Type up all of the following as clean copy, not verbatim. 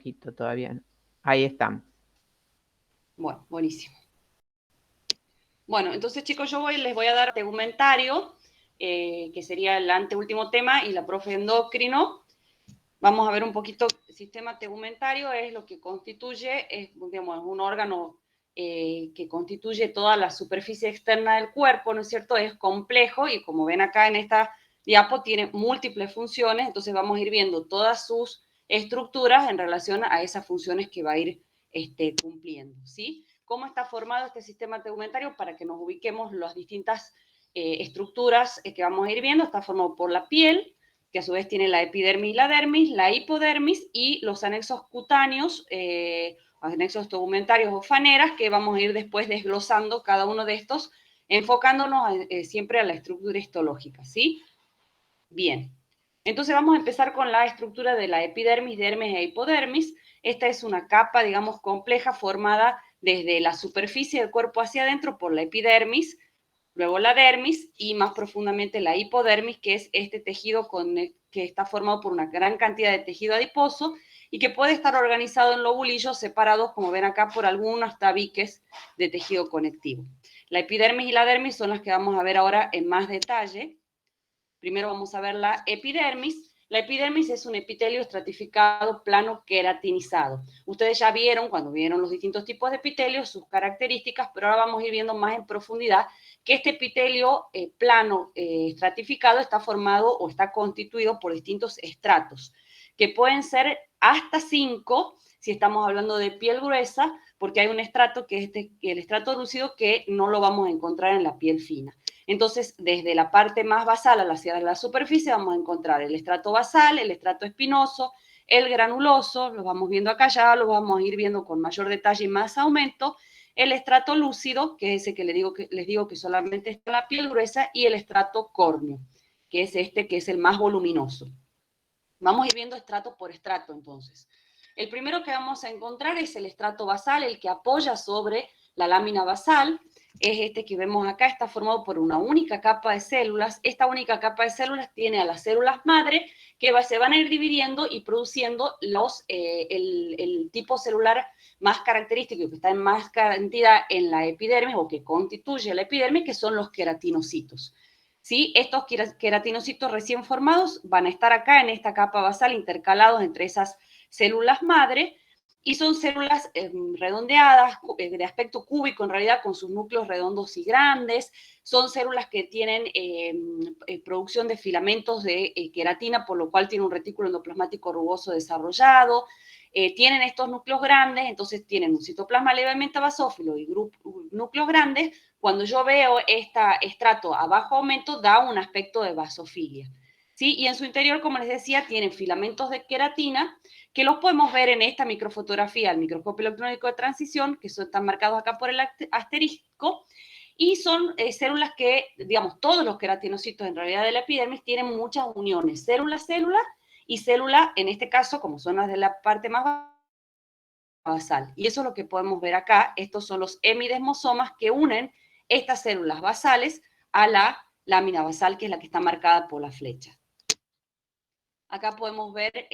poquito todavía. ¿No? Ahí estamos. Bueno, buenísimo. Bueno, entonces chicos, les voy a dar tegumentario, que sería el anteúltimo tema, y la profe endocrino. Vamos a ver un poquito, el sistema tegumentario es lo que constituye, digamos, un órgano que constituye toda la superficie externa del cuerpo, ¿no es cierto? Es complejo y como ven acá en esta diapo tiene múltiples funciones, entonces vamos a ir viendo todas sus estructuras en relación a esas funciones que va a ir cumpliendo, ¿sí? ¿Cómo está formado este sistema tegumentario? Para que nos ubiquemos las distintas estructuras que vamos a ir viendo. Está formado por la piel, que a su vez tiene la epidermis y la dermis, la hipodermis y los anexos cutáneos, anexos tegumentarios o faneras, que vamos a ir después desglosando cada uno de estos, enfocándonos siempre a la estructura histológica, ¿sí? Bien. Entonces vamos a empezar con la estructura de la epidermis, dermis e hipodermis. Esta es una capa, digamos, compleja formada desde la superficie del cuerpo hacia adentro por la epidermis, luego la dermis y más profundamente la hipodermis, que es este tejido que está formado por una gran cantidad de tejido adiposo y que puede estar organizado en lobulillos separados, como ven acá, por algunos tabiques de tejido conectivo. La epidermis y la dermis son las que vamos a ver ahora en más detalle. Primero vamos a ver la epidermis. La epidermis es un epitelio estratificado plano queratinizado. Ustedes ya vieron, cuando vieron los distintos tipos de epitelios, sus características, pero ahora vamos a ir viendo más en profundidad que este epitelio plano estratificado está formado o está constituido por distintos estratos, que pueden ser hasta 5, si estamos hablando de piel gruesa, porque hay un estrato que es el estrato lúcido que no lo vamos a encontrar en la piel fina. Entonces, desde la parte más basal hacia la superficie vamos a encontrar el estrato basal, el estrato espinoso, el granuloso, lo vamos viendo acá, ya lo vamos a ir viendo con mayor detalle y más aumento, el estrato lúcido, que es ese que les digo que solamente está en la piel gruesa, y el estrato córneo, que es este que es el más voluminoso. Vamos a ir viendo estrato por estrato, entonces. El primero que vamos a encontrar es el estrato basal, el que apoya sobre la lámina basal. Es este que vemos acá, está formado por una única capa de células. Esta única capa de células tiene a las células madre que se van a ir dividiendo y produciendo el tipo celular más característico, que está en más cantidad en la epidermis o que constituye la epidermis, que son los queratinocitos. ¿Sí? Estos queratinocitos recién formados van a estar acá en esta capa basal intercalados entre esas células madre y son células redondeadas, de aspecto cúbico en realidad, con sus núcleos redondos y grandes. Son células que tienen producción de filamentos de queratina, por lo cual tiene un retículo endoplasmático rugoso desarrollado. Tienen estos núcleos grandes, entonces tienen un citoplasma levemente basófilo y núcleos grandes. Cuando yo veo este estrato a bajo aumento, da un aspecto de basofilia. ¿Sí? Y en su interior, como les decía, tienen filamentos de queratina que los podemos ver en esta microfotografía, el microscopio electrónico de transición, que están marcados acá por el asterisco, y son células que, digamos, todos los queratinocitos en realidad de la epidermis tienen muchas uniones, célula-célula y célula, en este caso, como son las de la parte más basal. Y eso es lo que podemos ver acá. Estos son los hemidesmosomas que unen estas células basales a la lámina basal, que es la que está marcada por la flecha. Acá podemos ver,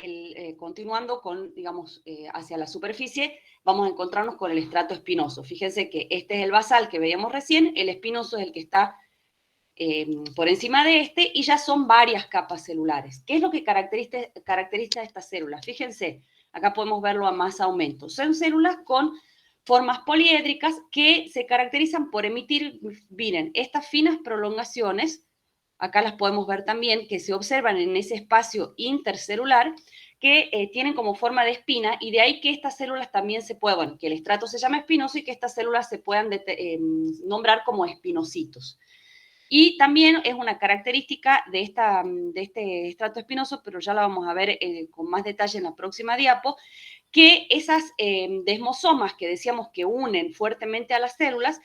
continuando con, digamos, hacia la superficie, vamos a encontrarnos con el estrato espinoso. Fíjense que este es el basal que veíamos recién, el espinoso es el que está por encima de este, y ya son varias capas celulares. ¿Qué es lo que caracteriza estas células? Fíjense, acá podemos verlo a más aumento. Son células con formas poliédricas que se caracterizan por emitir, miren, estas finas prolongaciones, acá las podemos ver también, que se observan en ese espacio intercelular, que tienen como forma de espina, y de ahí que estas células también se puedan, bueno, que el estrato se llama espinoso y que estas células se puedan nombrar como espinocitos. Y también es una característica de este estrato espinoso, pero ya la vamos a ver con más detalle en la próxima diapo, que esas desmosomas que decíamos que unen fuertemente a las células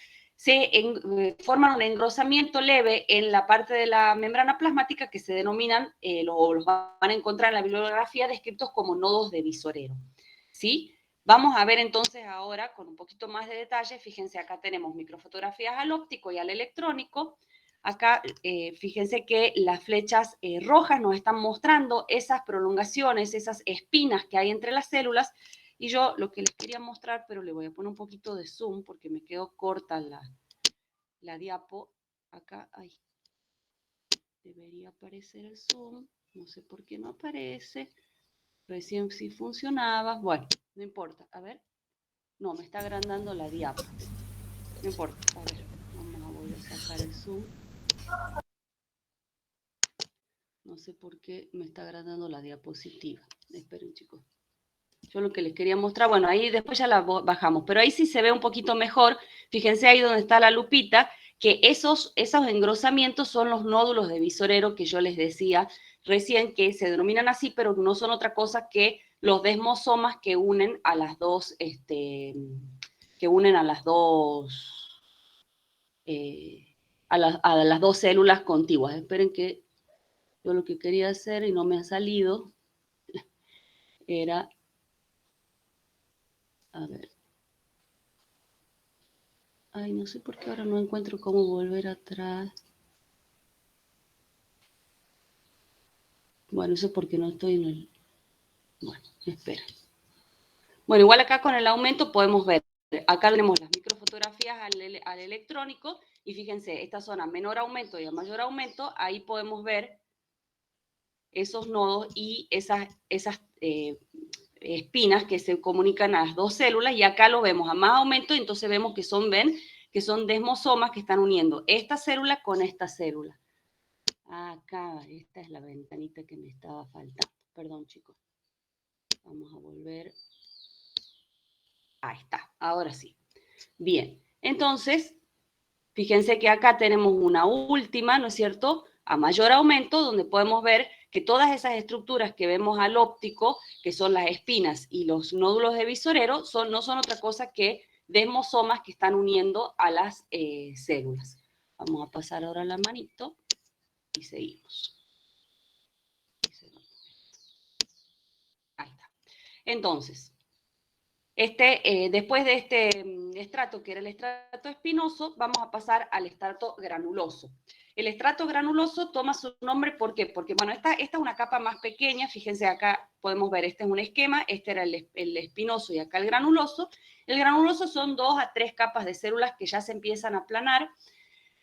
forman un engrosamiento leve en la parte de la membrana plasmática que se denominan, los van a encontrar en la bibliografía descritos como nodos de visorero. ¿Sí? Vamos a ver entonces ahora con un poquito más de detalle. Fíjense, acá tenemos microfotografías al óptico y al electrónico. acá fíjense que las flechas rojas nos están mostrando esas prolongaciones, esas espinas que hay entre las células, y yo lo que les quería mostrar, pero le voy a poner un poquito de zoom porque me quedó corta la diapo. Acá, ay, debería aparecer el zoom, no sé por qué no aparece, recién sí funcionaba, bueno, no importa, a ver, no, me está agrandando la diapo, no importa, a ver, vamos a volver a sacar el zoom. No sé por qué me está agrandando la diapositiva. Esperen, chicos. Yo lo que les quería mostrar, bueno, ahí después ya la bajamos, pero ahí sí se ve un poquito mejor. Fíjense ahí donde está la lupita, que esos engrosamientos son los nódulos de visorero que yo les decía recién, que se denominan así, pero no son otra cosa que los desmosomas que unen a las dos, a las dos células contiguas. Esperen que yo lo que quería hacer y no me ha salido era, a ver, ay, no sé por qué ahora no encuentro cómo volver atrás. Bueno, eso es porque no estoy en el, bueno, espera. Bueno, igual acá con el aumento podemos ver, acá tenemos las microfotografías al electrónico y fíjense, esta zona menor aumento y a mayor aumento, ahí podemos ver esos nodos y esas espinas que se comunican a las dos células, y acá lo vemos a más aumento, y entonces vemos que son, ven, que son desmosomas que están uniendo esta célula con esta célula. Acá, esta es la ventanita que me estaba faltando. Perdón, chicos. Vamos a volver. Ahí está, ahora sí. Bien, entonces, fíjense que acá tenemos una última, ¿no es cierto?, a mayor aumento, donde podemos ver que todas esas estructuras que vemos al óptico, que son las espinas y los nódulos de visorero, no son otra cosa que desmosomas que están uniendo a las células. Vamos a pasar ahora la manito y seguimos. Ahí está. Entonces, después de este estrato, que era el estrato espinoso, vamos a pasar al estrato granuloso. El estrato granuloso toma su nombre, ¿por qué? Porque, bueno, esta es una capa más pequeña, fíjense acá podemos ver, este es un esquema, este era el espinoso y acá el granuloso. El granuloso son 2 a 3 capas de células que ya se empiezan a aplanar.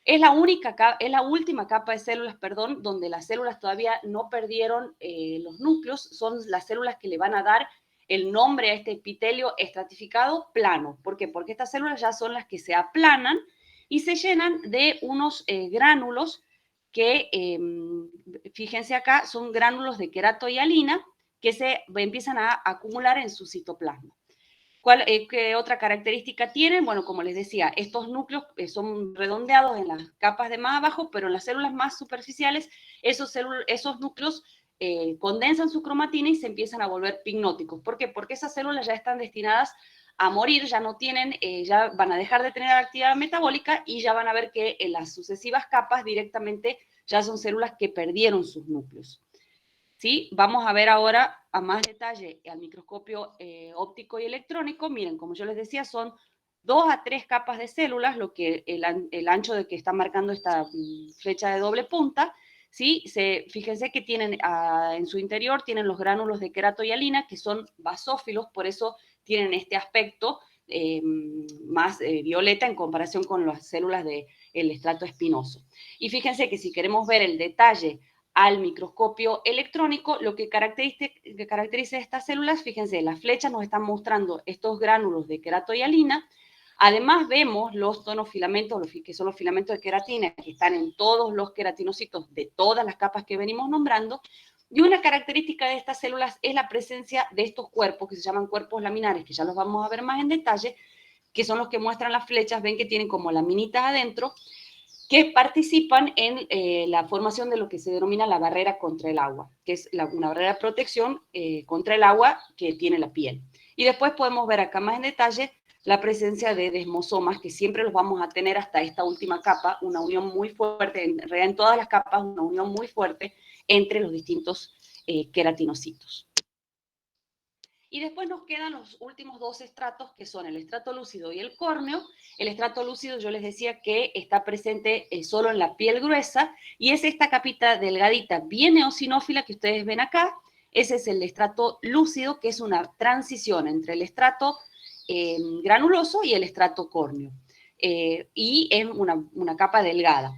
Es la última capa de células, perdón, donde las células todavía no perdieron los núcleos, son las células que le van a dar el nombre a este epitelio estratificado plano. ¿Por qué? Porque estas células ya son las que se aplanan y se llenan de unos gránulos que, fíjense acá, son gránulos de queratohialina que se empiezan a acumular en su citoplasma. ¿Qué otra característica tienen? Bueno, como les decía, estos núcleos son redondeados en las capas de más abajo, pero en las células más superficiales, esos núcleos condensan su cromatina y se empiezan a volver pignóticos. ¿Por qué? Porque esas células ya están destinadas a morir, ya no tienen, ya van a dejar de tener actividad metabólica y ya van a ver que en las sucesivas capas directamente ya son células que perdieron sus núcleos. ¿Sí? Vamos a ver ahora a más detalle al microscopio óptico y electrónico. Miren, como yo les decía, son 2 a 3 capas de células, lo que el ancho de que está marcando esta flecha de doble punta. ¿Sí? Fíjense que tienen en su interior tienen los gránulos de queratohialina, que son basófilos, por eso tienen este aspecto más violeta en comparación con las células del estrato espinoso. Y fíjense que si queremos ver el detalle al microscopio electrónico, lo que caracteriza estas células, fíjense, las flechas nos están mostrando estos gránulos de queratohialina. Además vemos los tonofilamentos, que son los filamentos de queratina, que están en todos los queratinocitos de todas las capas que venimos nombrando. Y una característica de estas células es la presencia de estos cuerpos, que se llaman cuerpos laminares, que ya los vamos a ver más en detalle, que son los que muestran las flechas, ven que tienen como laminitas adentro, que participan en la formación de lo que se denomina la barrera contra el agua, que es una barrera de protección contra el agua que tiene la piel. Y después podemos ver acá más en detalle la presencia de desmosomas, que siempre los vamos a tener hasta esta última capa, una unión muy fuerte, en realidad en todas las capas, una unión muy fuerte entre los distintos queratinocitos. Y después nos quedan los últimos dos estratos, que son el estrato lúcido y el córneo. El estrato lúcido, yo les decía que está presente solo en la piel gruesa, y es esta capita delgadita, bien eosinófila, que ustedes ven acá. Ese es el estrato lúcido, que es una transición entre el estrato granuloso y el estrato córneo. Y es una capa delgada.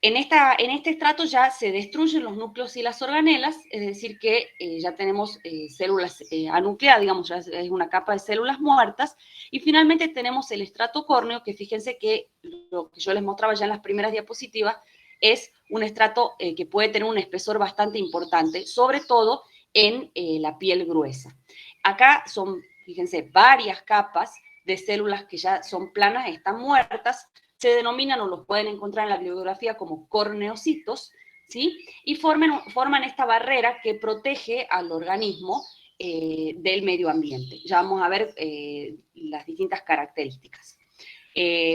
En este estrato ya se destruyen los núcleos y las organelas, es decir, que ya tenemos células anucleadas, digamos, ya es una capa de células muertas, y finalmente tenemos el estrato córneo, que fíjense que lo que yo les mostraba ya en las primeras diapositivas es un estrato que puede tener un espesor bastante importante, sobre todo en la piel gruesa. Acá son, fíjense, varias capas de células que ya son planas, están muertas, se denominan o los pueden encontrar en la bibliografía como corneocitos, ¿sí? Y forman esta barrera que protege al organismo del medio ambiente. Ya vamos a ver las distintas características.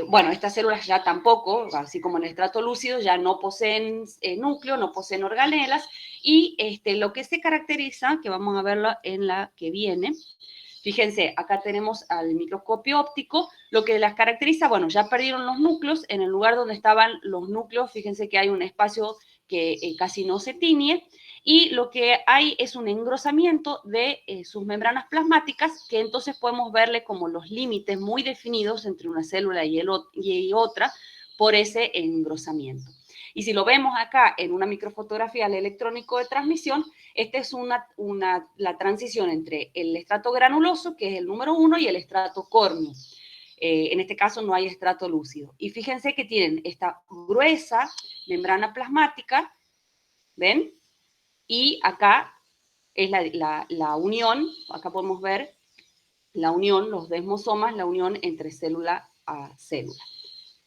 Bueno, estas células ya tampoco, así como en el estrato lúcido, ya no poseen núcleo, no poseen organelas, y lo que se caracteriza, que vamos a verlo en la que viene, fíjense, acá tenemos al microscopio óptico, lo que las caracteriza, bueno, ya perdieron los núcleos, en el lugar donde estaban los núcleos, fíjense que hay un espacio que casi no se tiñe, y lo que hay es un engrosamiento de sus membranas plasmáticas, que entonces podemos verle como los límites muy definidos entre una célula y otra por ese engrosamiento. Y si lo vemos acá en una microfotografía al electrónico de transmisión, esta es la transición entre el estrato granuloso, que es el número 1, y el estrato córneo. En este caso no hay estrato lúcido. Y fíjense que tienen esta gruesa membrana plasmática, ¿ven? Y acá es la unión, acá podemos ver la unión, los desmosomas, la unión entre célula a célula.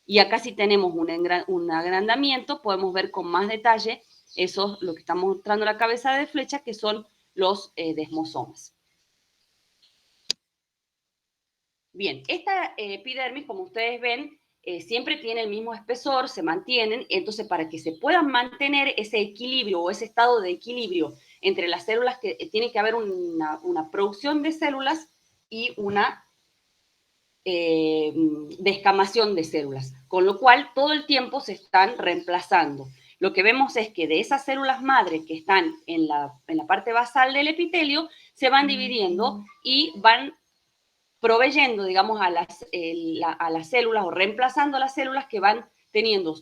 Y acá si tenemos un agrandamiento, podemos ver con más detalle eso, lo que está mostrando la cabeza de flecha, que son los desmosomas. Bien, esta epidermis, como ustedes ven, siempre tiene el mismo espesor, se mantienen, entonces para que se puedan mantener ese equilibrio o ese estado de equilibrio entre las células, que tiene que haber una producción de células y una descamación de células, con lo cual todo el tiempo se están reemplazando. Lo que vemos es que de esas células madre que están en la parte basal del epitelio, se van dividiendo y van proveyendo, digamos, a las células o reemplazando las células que van teniendo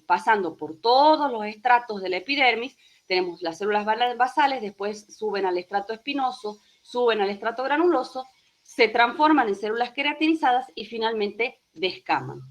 pasando por todos los estratos de la epidermis. Tenemos las células basales, después suben al estrato espinoso, suben al estrato granuloso, se transforman en células queratinizadas y finalmente descaman.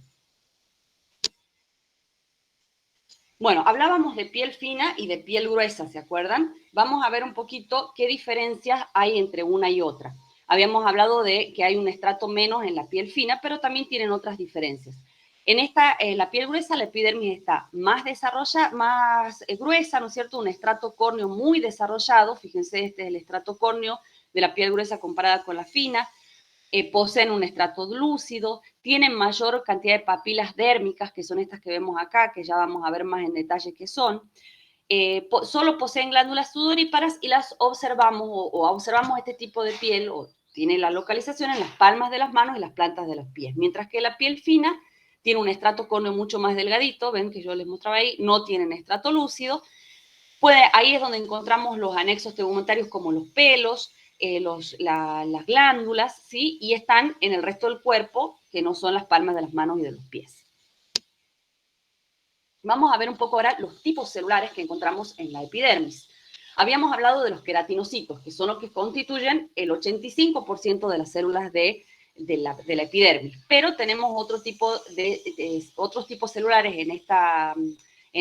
Bueno, hablábamos de piel fina y de piel gruesa, ¿se acuerdan? Vamos a ver un poquito qué diferencias hay entre una y otra. Habíamos hablado de que hay un estrato menos en la piel fina, pero también tienen otras diferencias. En la piel gruesa, la epidermis está más desarrollada, más gruesa, ¿no es cierto? Un estrato córneo muy desarrollado. Fíjense, este es el estrato córneo de la piel gruesa comparada con la fina. Poseen un estrato lúcido, tienen mayor cantidad de papilas dérmicas, que son estas que vemos acá, que ya vamos a ver más en detalle qué son. Solo poseen glándulas sudoríparas y las observamos o observamos este tipo de piel, o tiene la localización en las palmas de las manos y las plantas de los pies, mientras que la piel fina tiene un estrato córneo mucho más delgadito, ven que yo les mostraba ahí, no tienen estrato lúcido. Ahí es donde encontramos los anexos tegumentarios como los pelos, las glándulas, ¿sí? Y están en el resto del cuerpo, que no son las palmas de las manos y de los pies. Vamos a ver un poco ahora los tipos celulares que encontramos en la epidermis. Habíamos hablado de los queratinocitos, que son los que constituyen el 85% de las células de la epidermis, pero tenemos otros tipos celulares en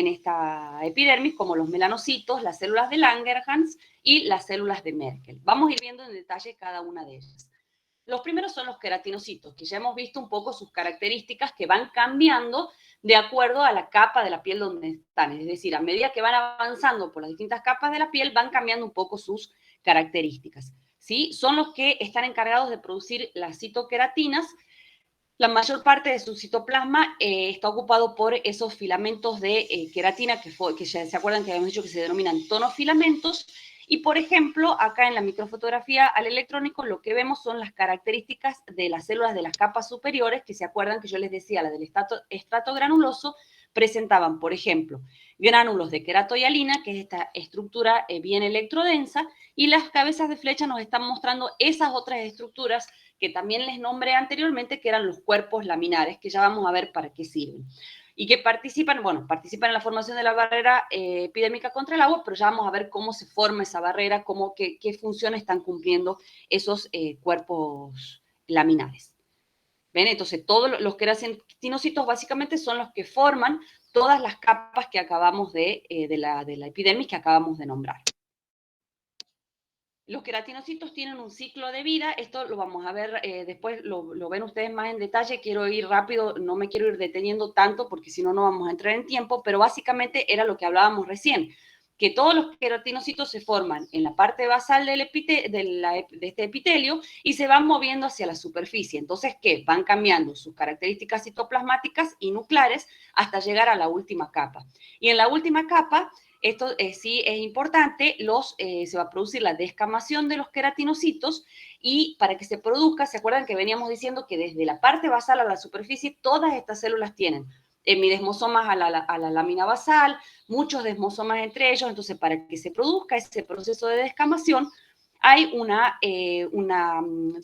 esta epidermis, como los melanocitos, las células de Langerhans y las células de Merkel. Vamos a ir viendo en detalle cada una de ellas. Los primeros son los queratinocitos, que ya hemos visto un poco sus características, que van cambiando de acuerdo a la capa de la piel donde están. Es decir, a medida que van avanzando por las distintas capas de la piel, van cambiando un poco sus características, ¿sí? Son los que están encargados de producir las citoqueratinas. La mayor parte de su citoplasma está ocupado por esos filamentos de queratina, que ya se acuerdan que habíamos dicho que se denominan tonofilamentos, Y, por ejemplo, acá en la microfotografía al electrónico lo que vemos son las características de las células de las capas superiores, que se acuerdan que yo les decía, la del estrato granuloso, presentaban, por ejemplo, gránulos de queratohialina, que es esta estructura bien electrodensa, y las cabezas de flecha nos están mostrando esas otras estructuras que también les nombré anteriormente, que eran los cuerpos laminares, que ya vamos a ver para qué sirven. Y que participan, bueno, participan en la formación de la barrera epidérmica contra el agua, pero ya vamos a ver cómo se forma esa barrera, qué funciones están cumpliendo esos cuerpos laminares. ¿Ven? Entonces, todos los queratinocitos básicamente son los que forman todas las capas que acabamos de la epidermis que acabamos de nombrar. Los queratinocitos tienen un ciclo de vida, esto lo vamos a ver después, lo ven ustedes más en detalle, quiero ir rápido, no me quiero ir deteniendo tanto porque si no, no vamos a entrar en tiempo, pero básicamente era lo que hablábamos recién, que todos los queratinocitos se forman en la parte basal de este epitelio y se van moviendo hacia la superficie. Entonces, ¿qué? Van cambiando sus características citoplasmáticas y nucleares hasta llegar a la última capa. Y en la última capa, esto sí es importante, se va a producir la descamación de los queratinocitos y para que se produzca, ¿se acuerdan que veníamos diciendo que desde la parte basal a la superficie todas estas células tienen hemidesmosomas a la lámina basal, muchos desmosomas entre ellos, entonces para que se produzca ese proceso de descamación hay una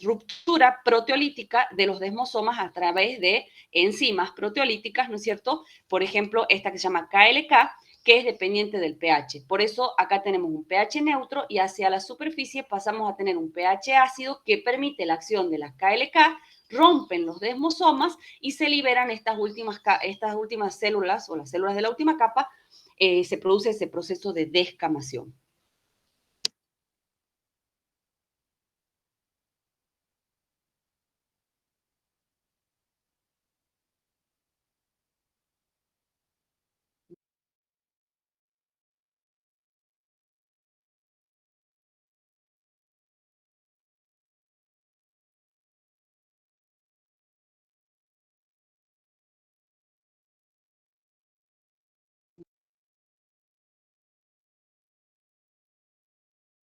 ruptura proteolítica de los desmosomas a través de enzimas proteolíticas, ¿no es cierto? Por ejemplo, esta que se llama KLK, que es dependiente del pH. Por eso acá tenemos un pH neutro y hacia la superficie pasamos a tener un pH ácido que permite la acción de las KLK, rompen los desmosomas y se liberan estas últimas células o las células de la última capa, se produce ese proceso de descamación.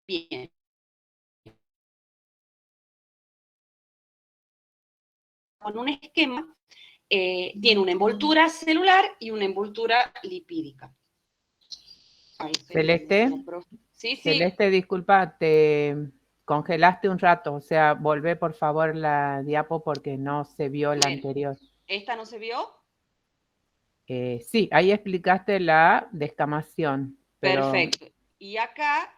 Bien. Con un esquema, tiene una envoltura celular y una envoltura lipídica. Celeste, sí, sí. Celeste, disculpa, te congelaste un rato, o sea, volvé por favor la diapo porque no se vio la anterior. ¿Esta no se vio? Sí, ahí explicaste la descamación, pero... Perfecto. Y acá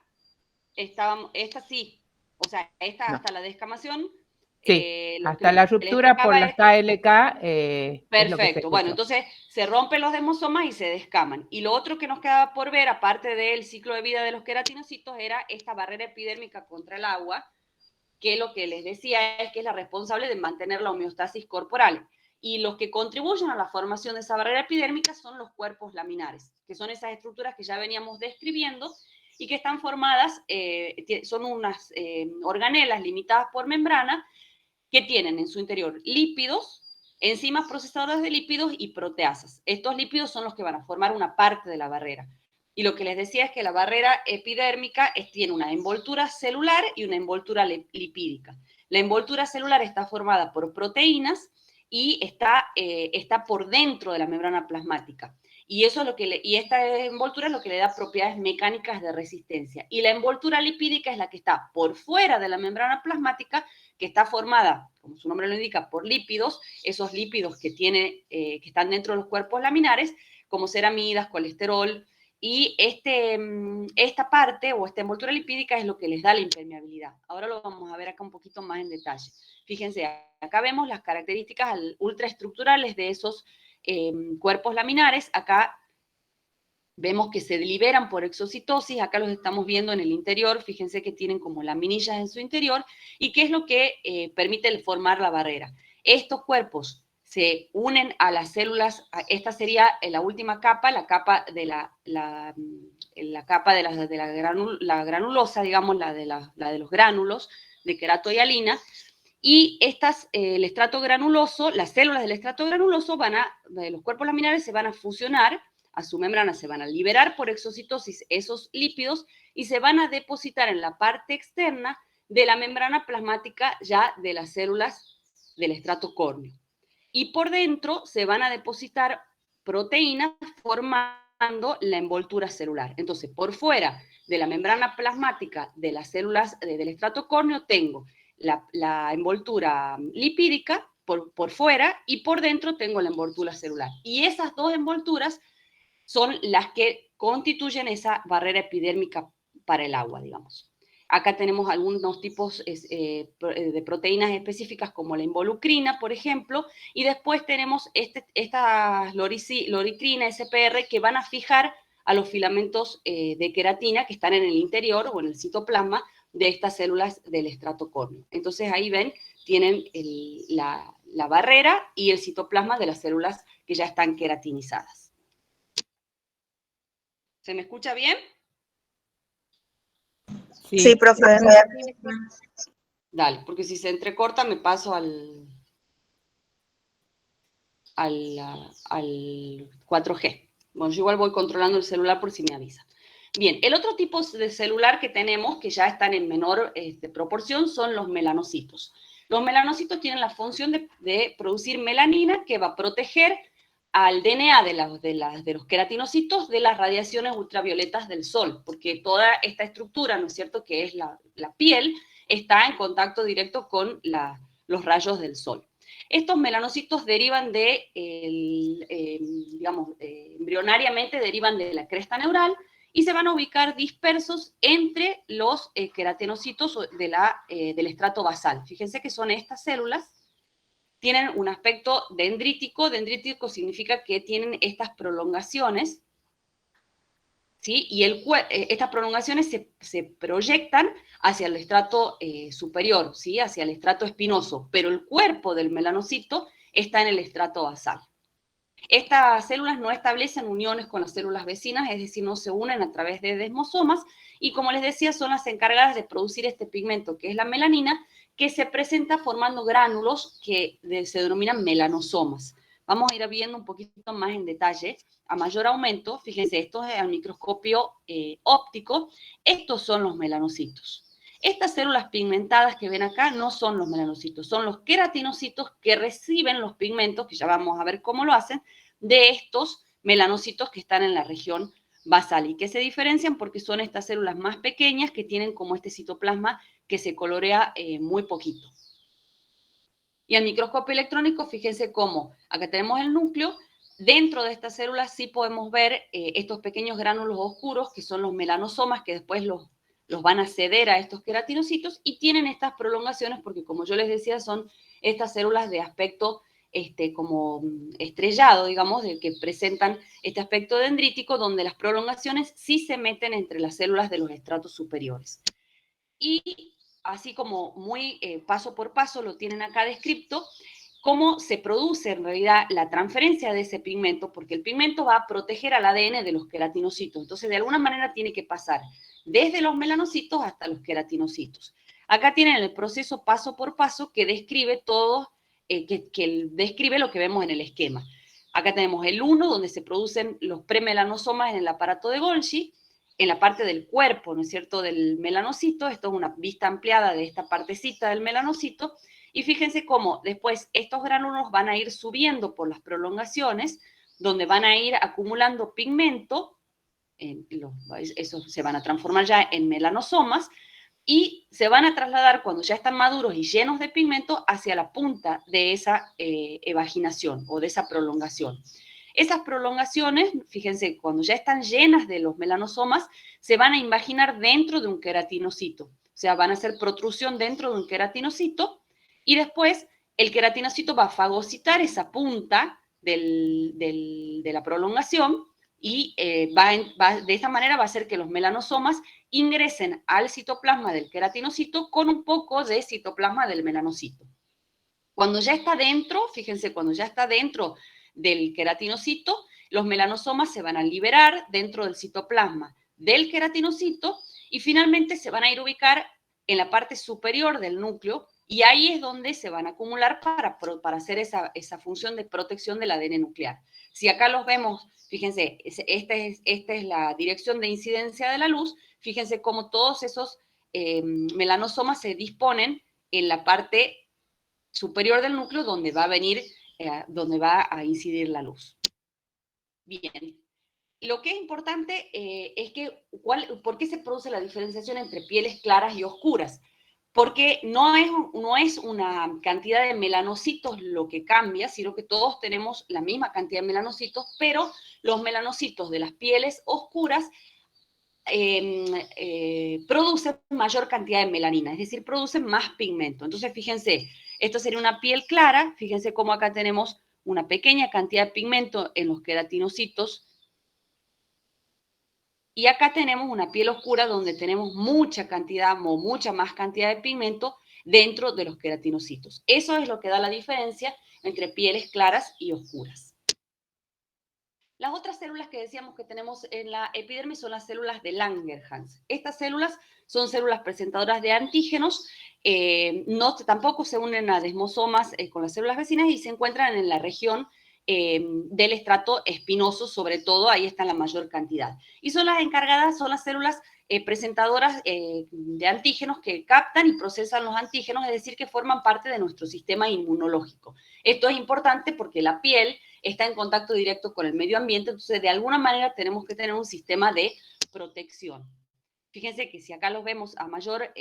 estábamos, esta sí, o sea, esta No. hasta la descamación. Sí, hasta la ruptura por las KLK. Perfecto, bueno, entonces se rompen los desmosomas y se descaman. Y lo otro que nos quedaba por ver, aparte del ciclo de vida de los queratinocitos, era esta barrera epidérmica contra el agua, que lo que les decía es que es la responsable de mantener la homeostasis corporal. Y los que contribuyen a la formación de esa barrera epidérmica son los cuerpos laminares, que son esas estructuras que ya veníamos describiendo y que están formadas, son unas organelas limitadas por membrana que tienen en su interior lípidos, enzimas procesadoras de lípidos y proteasas. Estos lípidos son los que van a formar una parte de la barrera. Y lo que les decía es que la barrera epidérmica tiene una envoltura celular y una envoltura lipídica. La envoltura celular está formada por proteínas y está por dentro de la membrana plasmática. Y esta envoltura es lo que le da propiedades mecánicas de resistencia. Y la envoltura lipídica es la que está por fuera de la membrana plasmática, que está formada, como su nombre lo indica, por lípidos, esos lípidos que están dentro de los cuerpos laminares, como ceramidas, colesterol, y esta parte o esta envoltura lipídica es lo que les da la impermeabilidad. Ahora lo vamos a ver acá un poquito más en detalle. Fíjense, acá vemos las características ultraestructurales de esos cuerpos laminares. Acá vemos que se liberan por exocitosis, acá los estamos viendo en el interior, fíjense que tienen como laminillas en su interior, y qué es lo que permite formar la barrera. Estos cuerpos se unen a las células, esta sería la última capa, la capa de la granulosa, digamos, la de los gránulos de queratohialina, y el estrato granuloso, las células del estrato granuloso los cuerpos laminares se van a fusionar a su membrana, se van a liberar por exocitosis esos lípidos y se van a depositar en la parte externa de la membrana plasmática ya de las células del estrato córneo. Y por dentro se van a depositar proteínas formando la envoltura celular. Entonces, por fuera de la membrana plasmática de las células del estrato córneo tengo la envoltura lipídica por fuera y por dentro tengo la envoltura celular. Y esas dos envolturas son las que constituyen esa barrera epidérmica para el agua, digamos. Acá tenemos algunos tipos de proteínas específicas como la involucrina, por ejemplo, y después tenemos estas loricrina, SPR, que van a fijar a los filamentos de queratina que están en el interior o en el citoplasma de estas células del estrato córneo. Entonces ahí ven, tienen la barrera y el citoplasma de las células que ya están queratinizadas. ¿Se me escucha bien? Sí, profe. Dale, porque si se entrecorta me paso al 4G. Bueno, yo igual voy controlando el celular por si me avisa. Bien, el otro tipo de celular que tenemos, que ya están en menor proporción, son los melanocitos. Los melanocitos tienen la función de producir melanina que va a proteger al DNA de los queratinocitos de las radiaciones ultravioletas del sol, porque toda esta estructura, ¿no es cierto?, que es la piel, está en contacto directo con los rayos del sol. Estos melanocitos derivan embrionariamente derivan de la cresta neural y se van a ubicar dispersos entre los queratinocitos del estrato basal. Fíjense que son estas células. Tienen un aspecto dendrítico. Dendrítico significa que tienen estas prolongaciones, ¿sí? Y estas prolongaciones se proyectan hacia el estrato superior, ¿sí? Hacia el estrato espinoso, pero el cuerpo del melanocito está en el estrato basal. Estas células no establecen uniones con las células vecinas, es decir, no se unen a través de desmosomas, y como les decía, son las encargadas de producir este pigmento, que es la melanina, que se presenta formando gránulos que se denominan melanosomas. Vamos a ir viendo un poquito más en detalle. A mayor aumento, fíjense, esto es al microscopio óptico, estos son los melanocitos. Estas células pigmentadas que ven acá no son los melanocitos, son los queratinocitos que reciben los pigmentos, que ya vamos a ver cómo lo hacen, de estos melanocitos que están en la región basal y que se diferencian porque son estas células más pequeñas que tienen como este citoplasma que se colorea muy poquito. Y al microscopio electrónico, fíjense cómo acá tenemos el núcleo. Dentro de estas células sí podemos ver estos pequeños gránulos oscuros que son los melanosomas que después los van a ceder a estos queratinocitos y tienen estas prolongaciones porque, como yo les decía, son estas células de aspecto como estrellado, digamos, de que presentan este aspecto dendrítico donde las prolongaciones sí se meten entre las células de los estratos superiores. Y así como muy paso por paso lo tienen acá descrito, cómo se produce en realidad la transferencia de ese pigmento, porque el pigmento va a proteger al ADN de los queratinocitos. Entonces, de alguna manera tiene que pasar desde los melanocitos hasta los queratinocitos. Acá tienen el proceso paso por paso que describe todo, que describe lo que vemos en el esquema. Acá tenemos el 1, donde se producen los premelanosomas en el aparato de Golgi, en la parte del cuerpo, ¿no es cierto?, del melanocito. Esto es una vista ampliada de esta partecita del melanocito. Y fíjense cómo después estos gránulos van a ir subiendo por las prolongaciones, donde van a ir acumulando pigmento, esos se van a transformar ya en melanosomas, y se van a trasladar cuando ya están maduros y llenos de pigmento hacia la punta de esa evaginación o de esa prolongación. Esas prolongaciones, fíjense, cuando ya están llenas de los melanosomas, se van a invaginar dentro de un queratinocito. O sea, van a hacer protrusión dentro de un queratinocito y después el queratinocito va a fagocitar esa punta de la prolongación y de esta manera va a hacer que los melanosomas ingresen al citoplasma del queratinocito con un poco de citoplasma del melanocito. Cuando ya está dentro, fíjense, cuando ya está dentro del queratinocito, los melanosomas se van a liberar dentro del citoplasma del queratinocito y finalmente se van a ir a ubicar en la parte superior del núcleo Y ahí es donde se van a acumular para hacer esa función de protección del ADN nuclear. Si acá los vemos, fíjense, esta es la dirección de incidencia de la luz, fíjense cómo todos esos melanosomas se disponen en la parte superior del núcleo donde va a venir, donde va a incidir la luz. Bien. Lo que es importante es que, ¿por qué se produce la diferenciación entre pieles claras y oscuras? Porque no es una cantidad de melanocitos lo que cambia, sino que todos tenemos la misma cantidad de melanocitos, pero los melanocitos de las pieles oscuras producen mayor cantidad de melanina, es decir, producen más pigmento. Entonces, fíjense, esto sería una piel clara, fíjense cómo acá tenemos una pequeña cantidad de pigmento en los queratinocitos, y acá tenemos una piel oscura donde tenemos mucha cantidad o mucha más cantidad de pigmento dentro de los queratinocitos. Eso es lo que da la diferencia entre pieles claras y oscuras. Las otras células que decíamos que tenemos en la epidermis son las células de Langerhans. Estas células son células presentadoras de antígenos, tampoco se unen a desmosomas con las células vecinas y se encuentran en la región del estrato espinoso, sobre todo, ahí está la mayor cantidad. Y son las encargadas, son las células presentadoras de antígenos que captan y procesan los antígenos, es decir, que forman parte de nuestro sistema inmunológico. Esto es importante porque la piel está en contacto directo con el medio ambiente, entonces de alguna manera tenemos que tener un sistema de protección. Fíjense que si acá los vemos a mayor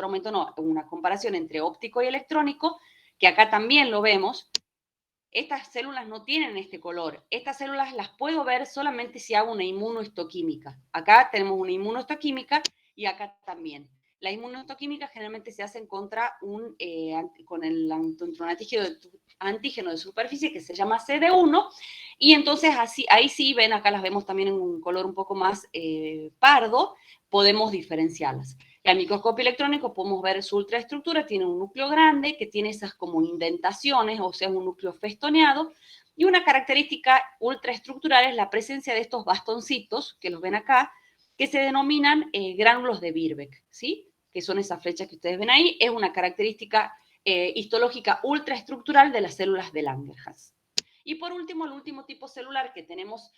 aumento, no, una comparación entre óptico y electrónico, que acá también lo vemos, estas células no tienen este color. Estas células las puedo ver solamente si hago una inmunohistoquímica. Acá tenemos una inmunohistoquímica y acá también. La inmunohistoquímica generalmente se hace contra un antígeno de superficie que se llama CD1 y entonces ahí sí ven, acá las vemos también en un color un poco más pardo, podemos diferenciarlas. Al microscopio electrónico podemos ver su ultraestructura, tiene un núcleo grande que tiene esas como indentaciones, o sea, un núcleo festoneado, y una característica ultraestructural es la presencia de estos bastoncitos, que los ven acá, que se denominan gránulos de Birbeck, ¿sí? Que son esas flechas que ustedes ven ahí, es una característica histológica ultraestructural de las células de Langerhans. Y por último, el último tipo celular que tenemos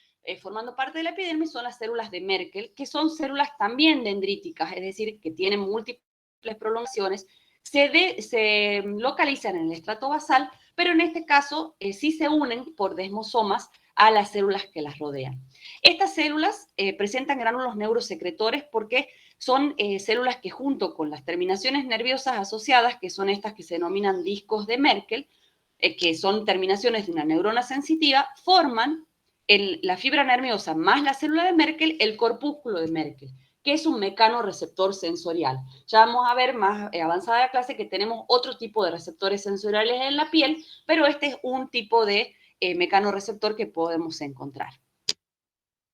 formando parte de la epidermis son las células de Merkel, que son células también dendríticas, es decir, que tienen múltiples prolongaciones, se localizan en el estrato basal, pero en este caso sí se unen por desmosomas a las células que las rodean. Estas células presentan gránulos neurosecretores porque son células que junto con las terminaciones nerviosas asociadas, que son estas que se denominan discos de Merkel, que son terminaciones de una neurona sensitiva, forman la fibra nerviosa más la célula de Merkel, el corpúsculo de Merkel, que es un mecanorreceptor sensorial. Ya vamos a ver más avanzada la clase que tenemos otro tipo de receptores sensoriales en la piel, pero este es un tipo de mecanorreceptor que podemos encontrar.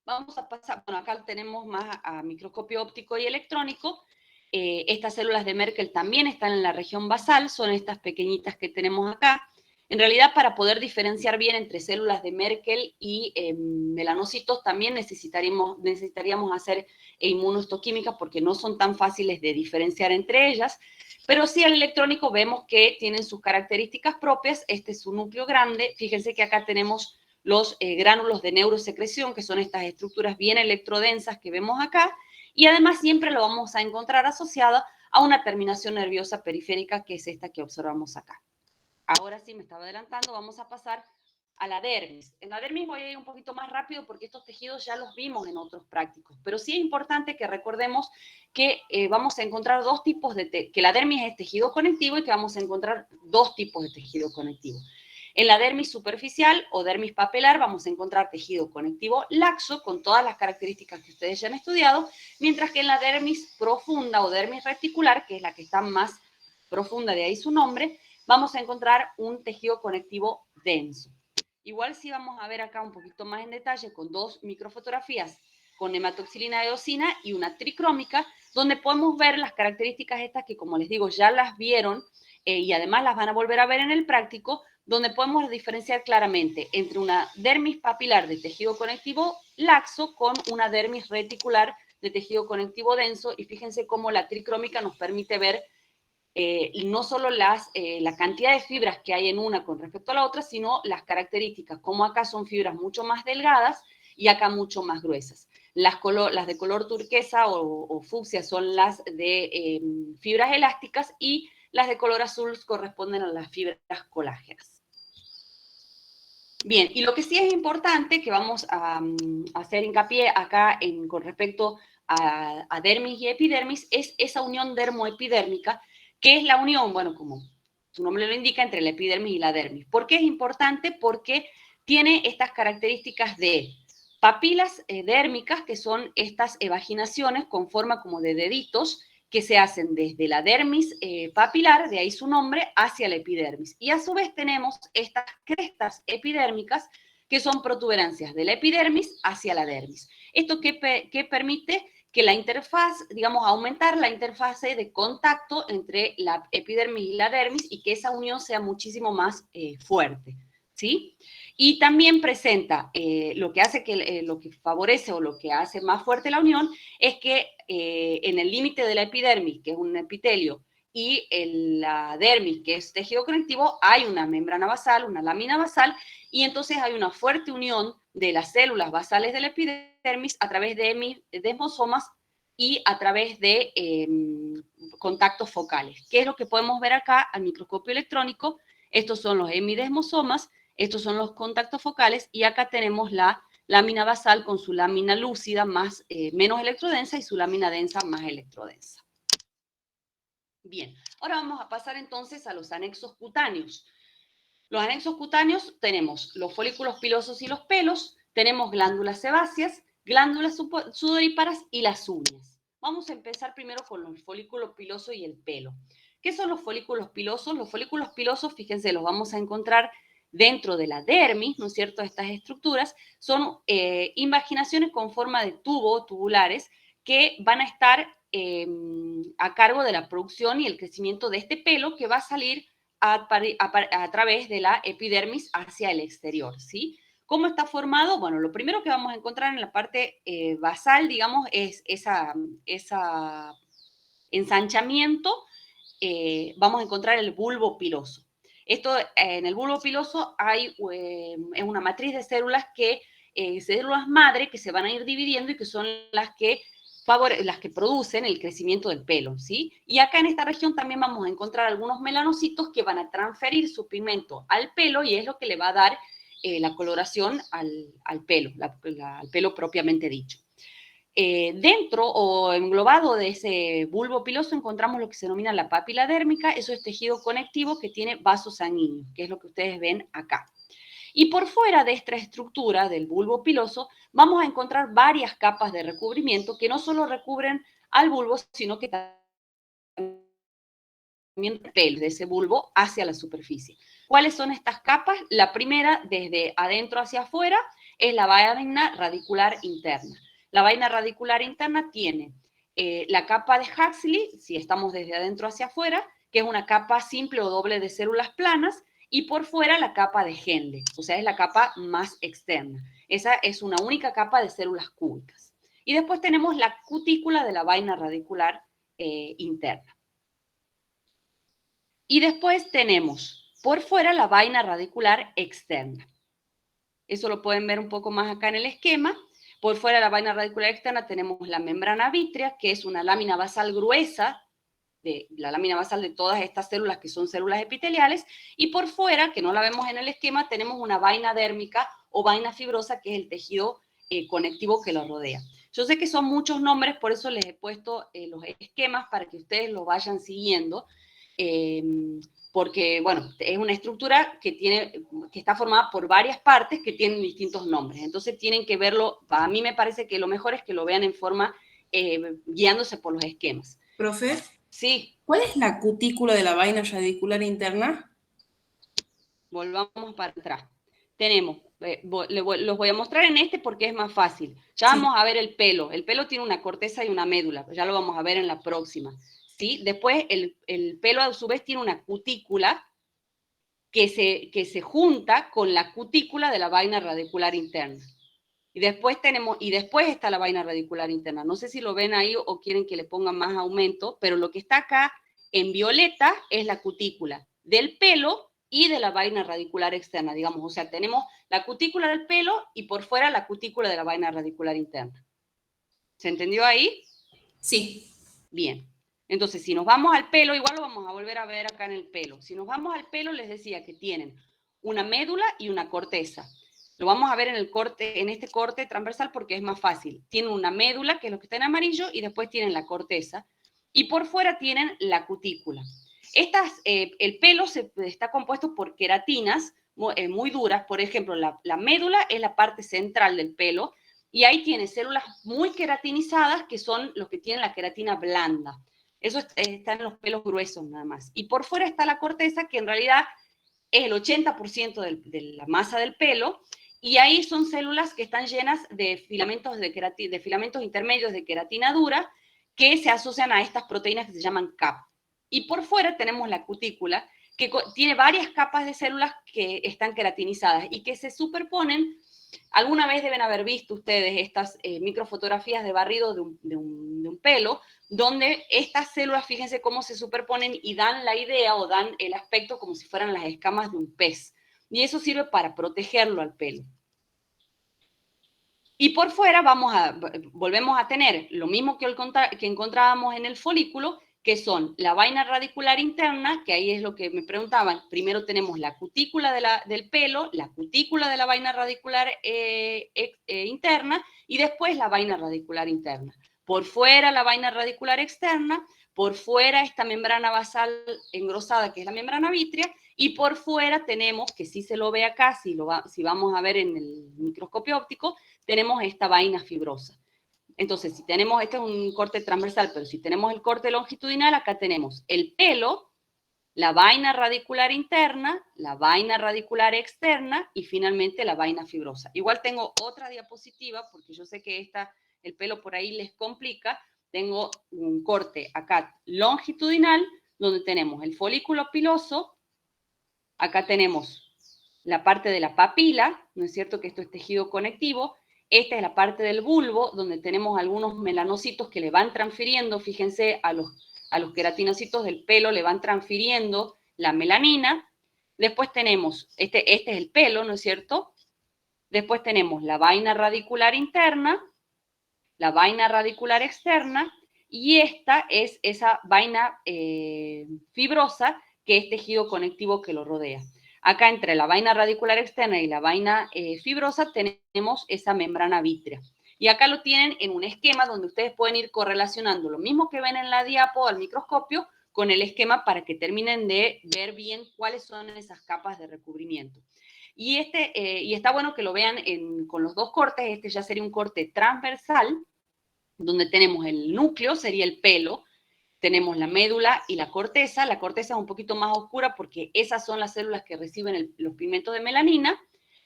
Vamos a pasar, bueno, acá tenemos más a microscopio óptico y electrónico. Estas células de Merkel también están en la región basal, son estas pequeñitas que tenemos acá. En realidad, para poder diferenciar bien entre células de Merkel y melanocitos, también necesitaríamos hacer inmunohistoquímica porque no son tan fáciles de diferenciar entre ellas, pero sí al electrónico vemos que tienen sus características propias. Este es su núcleo grande. Fíjense que acá tenemos los gránulos de neurosecreción, que son estas estructuras bien electrodensas que vemos acá, y además siempre lo vamos a encontrar asociada a una terminación nerviosa periférica, que es esta que observamos acá. Ahora sí, me estaba adelantando, vamos a pasar a la dermis. En la dermis voy a ir un poquito más rápido porque estos tejidos ya los vimos en otros prácticos, pero sí es importante que recordemos que vamos a encontrar dos tipos que la dermis es tejido conectivo y que vamos a encontrar dos tipos de tejido conectivo. En la dermis superficial o dermis papilar vamos a encontrar tejido conectivo laxo con todas las características que ustedes ya han estudiado, mientras que en la dermis profunda o dermis reticular, que es la que está más profunda, de ahí su nombre, vamos a encontrar un tejido conectivo denso. Igual sí vamos a ver acá un poquito más en detalle con dos microfotografías con hematoxilina eosina y una tricrómica, donde podemos ver las características estas que, como les digo, ya las vieron y además las van a volver a ver en el práctico, donde podemos diferenciar claramente entre una dermis papilar de tejido conectivo laxo con una dermis reticular de tejido conectivo denso, y fíjense cómo la tricrómica nos permite ver no solo la cantidad de fibras que hay en una con respecto a la otra, sino las características, como acá son fibras mucho más delgadas y acá mucho más gruesas. Las de color turquesa o fucsia son las de fibras elásticas y las de color azul corresponden a las fibras colágenas. Bien, y lo que sí es importante, que vamos a hacer hincapié acá con respecto a dermis y epidermis, es esa unión dermoepidérmica, que es la unión, bueno, como su nombre lo indica, entre la epidermis y la dermis. ¿Por qué es importante? Porque tiene estas características de papilas dérmicas, que son estas evaginaciones con forma como de deditos, que se hacen desde la dermis papilar, de ahí su nombre, hacia la epidermis. Y a su vez tenemos estas crestas epidérmicas, que son protuberancias de la epidermis hacia la dermis. ¿Esto qué permite? Que la interfaz, digamos, aumentar la interfase de contacto entre la epidermis y la dermis y que esa unión sea muchísimo más fuerte, ¿sí? Y también presenta lo que hace que, lo que favorece o lo que hace más fuerte la unión es que en el límite de la epidermis, que es un epitelio, y la dermis, que es tejido conectivo, hay una membrana basal, una lámina basal, y entonces hay una fuerte unión de las células basales de la epidermis a través de desmosomas y a través de contactos focales. ¿Qué es lo que podemos ver acá al microscopio electrónico? Estos son los hemidesmosomas, estos son los contactos focales, y acá tenemos la lámina basal con su lámina lúcida menos electrodensa y su lámina densa más electrodensa. Bien, ahora vamos a pasar entonces a los anexos cutáneos. Los anexos cutáneos tenemos los folículos pilosos y los pelos, tenemos glándulas sebáceas, glándulas sudoríparas y las uñas. Vamos a empezar primero con los folículos pilosos y el pelo. ¿Qué son los folículos pilosos? Los folículos pilosos, fíjense, los vamos a encontrar dentro de la dermis, ¿no es cierto? Estas estructuras son invaginaciones con forma de tubulares, que van a estar a cargo de la producción y el crecimiento de este pelo, que va a salir a través de la epidermis hacia el exterior, ¿sí? ¿Cómo está formado? Bueno, lo primero que vamos a encontrar en la parte basal, digamos, es esa ensanchamiento. Vamos a encontrar el bulbo piloso. En el bulbo piloso hay una matriz de células células madre, que se van a ir dividiendo y que son las que producen el crecimiento del pelo, ¿sí? Y acá en esta región también vamos a encontrar algunos melanocitos que van a transferir su pigmento al pelo, y es lo que le va a dar la coloración al pelo propiamente dicho. Dentro o englobado de ese bulbo piloso encontramos lo que se denomina la papila dérmica. Eso es tejido conectivo que tiene vasos sanguíneos, que es lo que ustedes ven acá. Y por fuera de esta estructura del bulbo piloso vamos a encontrar varias capas de recubrimiento que no solo recubren al bulbo, sino que también repelen de ese bulbo hacia la superficie. ¿Cuáles son estas capas? La primera, desde adentro hacia afuera, es la vaina radicular interna. La vaina radicular interna tiene la capa de Huxley, si estamos desde adentro hacia afuera, que es una capa simple o doble de células planas, y por fuera la capa de Henle, o sea, es la capa más externa. Esa es una única capa de células cúbicas. Y después tenemos la cutícula de la vaina radicular interna. Y después tenemos por fuera la vaina radicular externa. Eso lo pueden ver un poco más acá en el esquema. Por fuera de la vaina radicular externa tenemos la membrana vítrea, que es una lámina basal gruesa, la lámina basal de todas estas células que son células epiteliales, y por fuera, que no la vemos en el esquema, tenemos una vaina dérmica o vaina fibrosa, que es el tejido conectivo que lo rodea. Yo sé que son muchos nombres, por eso les he puesto los esquemas para que ustedes los vayan siguiendo, porque, bueno, es una estructura que está formada por varias partes que tienen distintos nombres. Entonces tienen que verlo, a mí me parece que lo mejor es que lo vean en forma guiándose por los esquemas. Profe, Sí. ¿Cuál es la cutícula de la vaina radicular interna? Volvamos para atrás. Tenemos, los voy a mostrar en este porque es más fácil. Ya Sí. vamos a ver el pelo. El pelo tiene una corteza y una médula, ya lo vamos a ver en la próxima. ¿Sí? Después el pelo a su vez tiene una cutícula que se junta con la cutícula de la vaina radicular interna. Y después está la vaina radicular interna. No sé si lo ven ahí o quieren que le pongan más aumento, pero lo que está acá En violeta es la cutícula del pelo y de la vaina radicular externa, digamos. O sea, tenemos la cutícula del pelo y por fuera la cutícula de la vaina radicular interna. ¿Se entendió ahí? Sí. Bien. Entonces, si nos vamos al pelo, igual lo vamos a volver a ver acá en el pelo. Si nos vamos al pelo, les decía que tienen una médula y una corteza. Lo vamos a ver en este corte transversal porque es más fácil. Tienen una médula, que es lo que está en amarillo, y después tienen la corteza. Y por fuera tienen la cutícula. El pelo está compuesto por queratinas muy duras. Por ejemplo, la médula es la parte central del pelo, y ahí tiene células muy queratinizadas, que son los que tienen la queratina blanda. Eso está en los pelos gruesos nada más. Y por fuera está la corteza, que en realidad es el 80% de la masa del pelo, y ahí son células que están llenas de filamentos, de filamentos intermedios de queratina dura, que se asocian a estas proteínas que se llaman CAP. Y por fuera tenemos la cutícula, que tiene varias capas de células que están queratinizadas y que se superponen. Alguna vez deben haber visto ustedes estas microfotografías de barrido de un pelo, donde estas células, fíjense cómo se superponen y dan la idea o dan el aspecto como si fueran las escamas de un pez. Y eso sirve para protegerlo al pelo. Y por fuera volvemos a tener lo mismo que encontrábamos en el folículo, que son la vaina radicular interna, que ahí es lo que me preguntaban. Primero tenemos la cutícula del pelo, la cutícula de la vaina radicular interna, y después la vaina radicular interna. Por fuera la vaina radicular externa, por fuera esta membrana basal engrosada, que es la membrana vítrea, y por fuera tenemos, que sí se lo ve acá, si vamos a ver en el microscopio óptico, tenemos esta vaina fibrosa. Entonces, si tenemos, este es un corte transversal, pero si tenemos el corte longitudinal, acá tenemos el pelo, la vaina radicular interna, la vaina radicular externa y finalmente la vaina fibrosa. Igual tengo otra diapositiva, porque yo sé que el pelo por ahí les complica. Tengo un corte acá longitudinal, donde tenemos el folículo piloso. Acá tenemos la parte de la papila, ¿no es cierto? Que esto es tejido conectivo. Esta es la parte del bulbo, donde tenemos algunos melanocitos que le van transfiriendo, fíjense, a los queratinocitos del pelo le van transfiriendo la melanina. Después tenemos, este es el pelo, ¿no es cierto? Después tenemos la vaina radicular interna, la vaina radicular externa, y esta es esa vaina fibrosa, que es tejido conectivo que lo rodea. Acá entre la vaina radicular externa y la vaina fibrosa tenemos esa membrana vítrea. Y acá lo tienen en un esquema donde ustedes pueden ir correlacionando lo mismo que ven en la diapo al microscopio con el esquema para que terminen de ver bien cuáles son esas capas de recubrimiento. Y está bueno que lo vean con los dos cortes. Este ya sería un corte transversal, donde tenemos el núcleo, sería el pelo, tenemos la médula y la corteza. La corteza es un poquito más oscura porque esas son las células que reciben los pigmentos de melanina.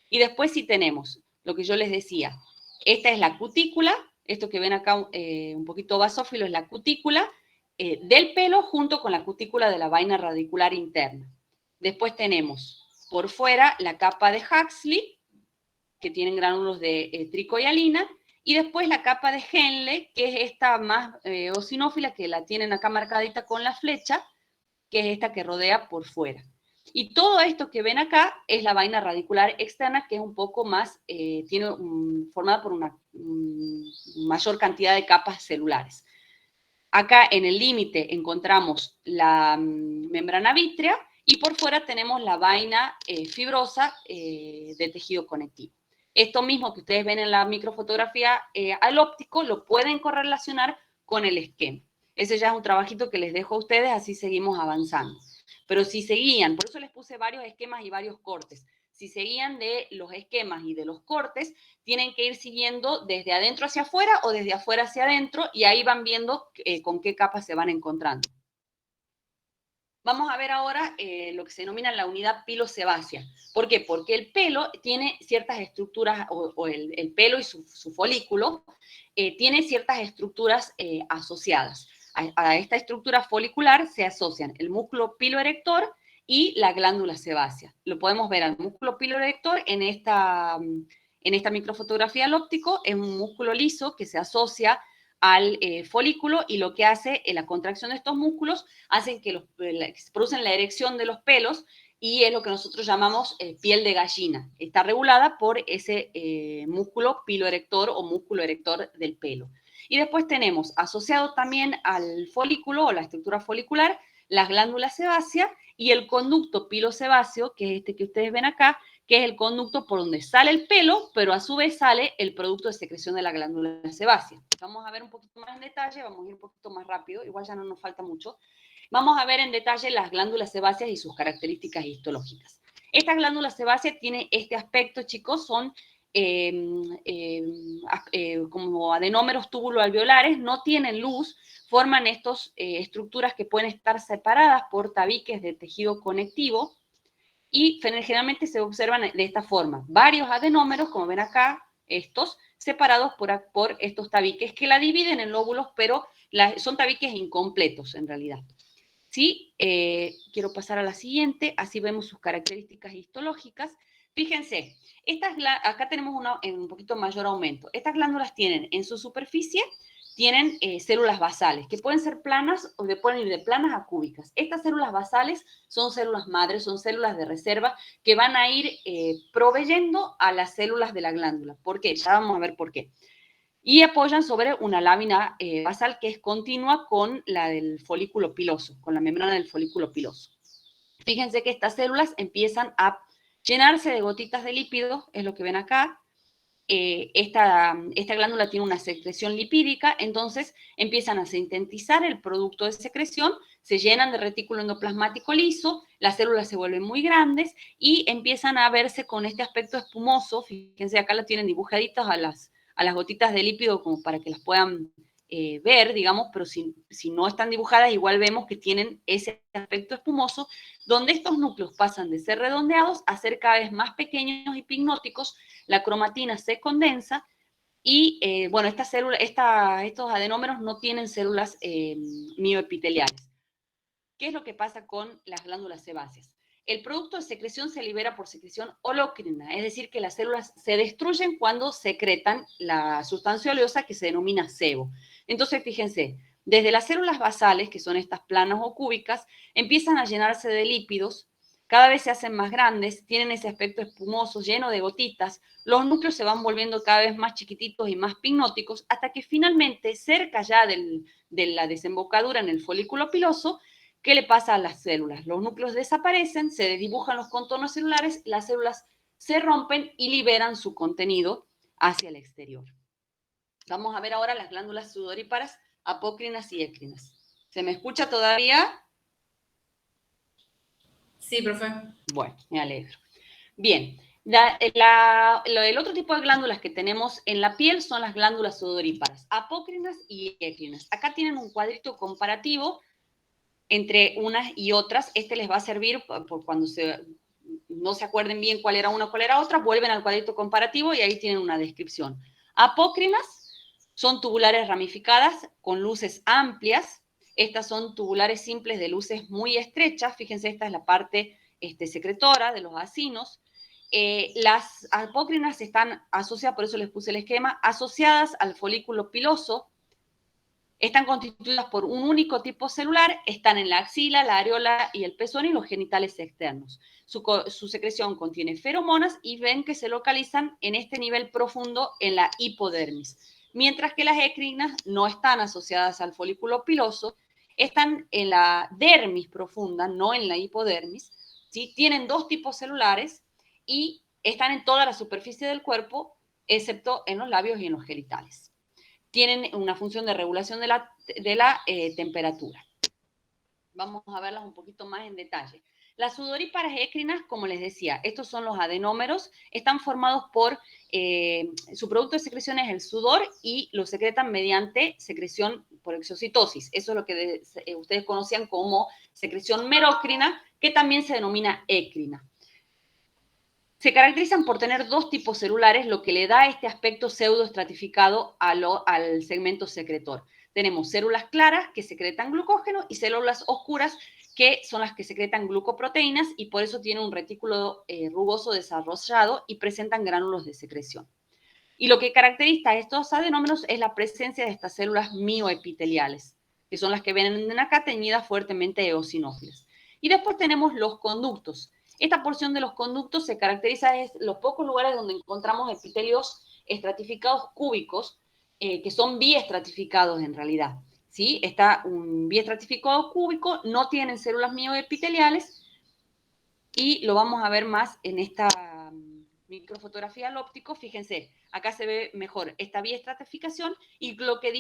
Y después sí tenemos lo que yo les decía. Esta es la cutícula. Esto que ven acá un poquito basófilo es la cutícula del pelo junto con la cutícula de la vaina radicular interna. Después tenemos por fuera la capa de Huxley, que tienen gránulos de tricoialina, y después la capa de Henle, que es esta más eosinófila, que la tienen acá marcadita con la flecha, que es esta que rodea por fuera. Y todo esto que ven acá es la vaina radicular externa, que es un poco más, formada por una mayor cantidad de capas celulares. Acá en el límite encontramos la membrana vítrea y por fuera tenemos la vaina fibrosa de tejido conectivo. Esto mismo que ustedes ven en la microfotografía al óptico lo pueden correlacionar con el esquema. Ese ya es un trabajito que les dejo a ustedes, así seguimos avanzando. Pero si seguían, por eso les puse varios esquemas y varios cortes. Si seguían de los esquemas y de los cortes, tienen que ir siguiendo desde adentro hacia afuera o desde afuera hacia adentro, y ahí van viendo con qué capas se van encontrando. Vamos a ver ahora lo que se denomina la unidad pilosebácea. ¿Por qué? Porque el pelo tiene ciertas estructuras, o el pelo y su folículo tiene ciertas estructuras asociadas. A esta estructura folicular se asocian el músculo piloerector y la glándula sebácea. Lo podemos ver al músculo piloerector en esta microfotografía al óptico. Es un músculo liso que se asocia al folículo y lo que hace la contracción de estos músculos hace que se producen la erección de los pelos y es lo que nosotros llamamos piel de gallina. Está regulada por ese músculo piloerector o músculo erector del pelo. Y después tenemos asociado también al folículo o la estructura folicular las glándulas sebáceas y el conducto pilosebáceo, que es este que ustedes ven acá, que es el conducto por donde sale el pelo, pero a su vez sale el producto de secreción de la glándula sebácea. Vamos a ver un poquito más en detalle, vamos a ir un poquito más rápido, igual ya no nos falta mucho. Vamos a ver en detalle las glándulas sebáceas y sus características histológicas. Estas glándulas sebáceas tienen este aspecto, chicos, son como adenómeros túbulo-alveolares, no tienen luz, forman estas estructuras que pueden estar separadas por tabiques de tejido conectivo y generalmente se observan de esta forma. Varios adenómeros, como ven acá, estos, separados por estos tabiques que la dividen en lóbulos, pero son tabiques incompletos en realidad. ¿Sí? Quiero pasar a la siguiente, así vemos sus características histológicas. Fíjense, acá tenemos un poquito mayor aumento. Estas glándulas tienen en su superficie, tienen células basales, que pueden ser planas o pueden ir de planas a cúbicas. Estas células basales son células madres, son células de reserva que van a ir proveyendo a las células de la glándula. ¿Por qué? Ya vamos a ver por qué. Y apoyan sobre una lámina basal que es continua con la del folículo piloso, con la membrana del folículo piloso. Fíjense que estas células empiezan a llenarse de gotitas de lípidos, es lo que ven acá. Esta glándula tiene una secreción lipídica, entonces empiezan a sintetizar el producto de secreción, se llenan de retículo endoplasmático liso, las células se vuelven muy grandes y empiezan a verse con este aspecto espumoso. Fíjense, acá la tienen dibujaditas a las gotitas de lípido como para que las puedan ver, digamos, pero si no están dibujadas, igual vemos que tienen ese aspecto espumoso, donde estos núcleos pasan de ser redondeados a ser cada vez más pequeños y pignóticos, la cromatina se condensa y, bueno, estos adenómeros no tienen células mioepiteliales. ¿Qué es lo que pasa con las glándulas sebáceas? El producto de secreción se libera por secreción holocrina, es decir, que las células se destruyen cuando secretan la sustancia oleosa que se denomina sebo. Entonces, fíjense, desde las células basales, que son estas planas o cúbicas, empiezan a llenarse de lípidos, cada vez se hacen más grandes, tienen ese aspecto espumoso, lleno de gotitas, los núcleos se van volviendo cada vez más chiquititos y más pignóticos, hasta que finalmente, cerca ya de la desembocadura en el folículo piloso, ¿qué le pasa a las células? Los núcleos desaparecen, se desdibujan los contornos celulares, las células se rompen y liberan su contenido hacia el exterior. Vamos a ver ahora las glándulas sudoríparas, apócrinas y écrinas. ¿Se me escucha todavía? Sí, profe. Bueno, me alegro. Bien, el otro tipo de glándulas que tenemos en la piel son las glándulas sudoríparas, apócrinas y écrinas. Acá tienen un cuadrito comparativo entre unas y otras. Este les va a servir por cuando no se acuerden bien cuál era una, cuál era otra, vuelven al cuadrito comparativo y ahí tienen una descripción. Apócrinas son tubulares ramificadas con luces amplias. Estas son tubulares simples de luces muy estrechas. Fíjense, esta es la parte secretora de los acinos. Las apócrinas están asociadas, por eso les puse el esquema, asociadas al folículo piloso. Están constituidas por un único tipo celular, están en la axila, la areola y el pezón y los genitales externos. Su secreción contiene feromonas y ven que se localizan en este nivel profundo en la hipodermis. Mientras que las écrinas no están asociadas al folículo piloso, están en la dermis profunda, no en la hipodermis, ¿sí? Tienen dos tipos celulares y están en toda la superficie del cuerpo, excepto en los labios y en los genitales. Tienen una función de regulación de la temperatura. Vamos a verlas un poquito más en detalle. Las sudoríparas écrinas, como les decía, estos son los adenómeros, están formados por, su producto de secreción es el sudor y lo secretan mediante secreción por exocitosis. Eso es lo que ustedes conocían como secreción merocrina, que también se denomina écrina. Se caracterizan por tener dos tipos celulares, lo que le da este aspecto pseudoestratificado al segmento secretor. Tenemos células claras que secretan glucógeno y células oscuras que son las que secretan glucoproteínas y por eso tienen un retículo rugoso desarrollado y presentan gránulos de secreción. Y lo que caracteriza a estos adenómeros es la presencia de estas células mioepiteliales, que son las que vienen acá teñidas fuertemente eosinófilas. Y después tenemos los conductos. Esta porción de los conductos se caracteriza en los pocos lugares donde encontramos epitelios estratificados cúbicos, que son biestratificados en realidad. ¿Sí? Está un biestratificado cúbico, no tienen células mioepiteliales, y lo vamos a ver más en esta microfotografía al óptico. Fíjense, acá se ve mejor esta biestratificación, y lo que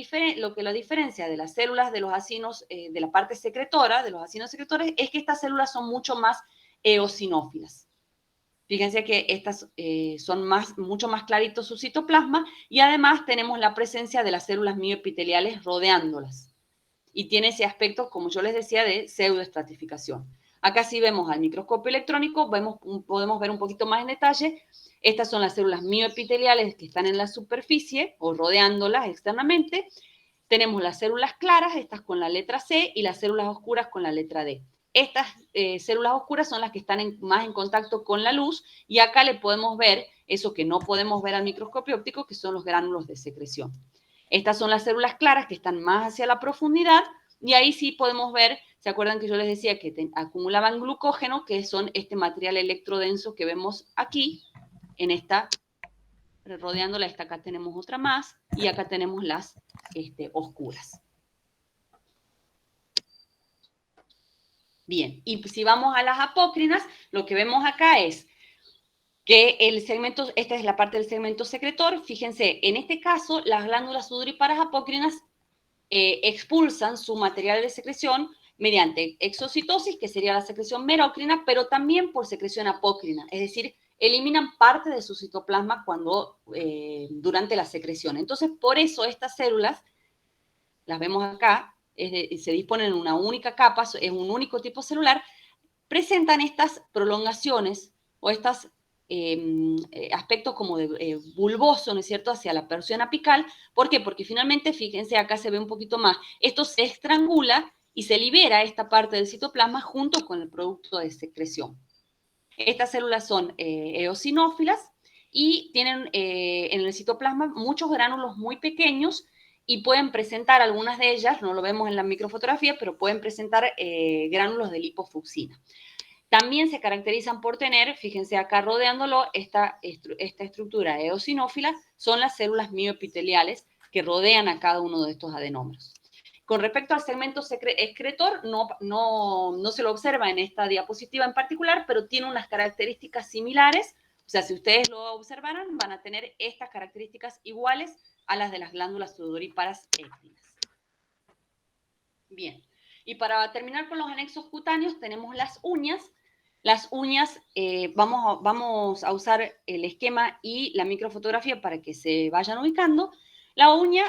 la diferencia de las células de los acinos, de la parte secretora, de los acinos secretores, es que estas células son mucho más eosinófilas. Fíjense que estas son mucho más claritos su citoplasma, y además tenemos la presencia de las células mioepiteliales rodeándolas. Y tiene ese aspecto, como yo les decía, de pseudoestratificación. Acá sí vemos al microscopio electrónico, podemos ver un poquito más en detalle. Estas son las células mioepiteliales que están en la superficie o rodeándolas externamente. Tenemos las células claras, estas con la letra C, y las células oscuras con la letra D. Estas células oscuras son las que están más en contacto con la luz, y acá le podemos ver eso que no podemos ver al microscopio óptico, que son los gránulos de secreción. Estas son las células claras que están más hacia la profundidad, y ahí sí podemos ver, ¿se acuerdan que yo les decía que acumulaban glucógeno, que son este material electrodenso que vemos aquí, en esta, rodeándola? Acá tenemos otra más, y acá tenemos las oscuras. Bien, y si vamos a las apócrinas, lo que vemos acá es que el segmento, esta es la parte del segmento secretor. Fíjense, en este caso, las glándulas sudoríparas apócrinas expulsan su material de secreción mediante exocitosis, que sería la secreción merócrina, pero también por secreción apócrina, es decir, eliminan parte de su citoplasma durante la secreción. Entonces, por eso estas células, las vemos acá, se disponen en una única capa, es un único tipo celular, presentan estas prolongaciones o estos aspectos como de bulboso, ¿no es cierto?, hacia la porción apical. ¿Por qué? Porque finalmente, fíjense, acá se ve un poquito más, esto se estrangula y se libera esta parte del citoplasma junto con el producto de secreción. Estas células son eosinófilas y tienen en el citoplasma muchos gránulos muy pequeños, y pueden presentar, algunas de ellas, no lo vemos en la microfotografía, pero pueden presentar gránulos de lipofucsina. También se caracterizan por tener, fíjense acá rodeándolo, esta estructura eosinófila, son las células mioepiteliales que rodean a cada uno de estos adenómeros. Con respecto al segmento excretor, no se lo observa en esta diapositiva en particular, pero tiene unas características similares. O sea, si ustedes lo observaran, van a tener estas características iguales a las de las glándulas sudoríparas éctinas. Bien, y para terminar con los anexos cutáneos, tenemos las uñas. Las uñas, vamos a usar el esquema y la microfotografía para que se vayan ubicando. La uña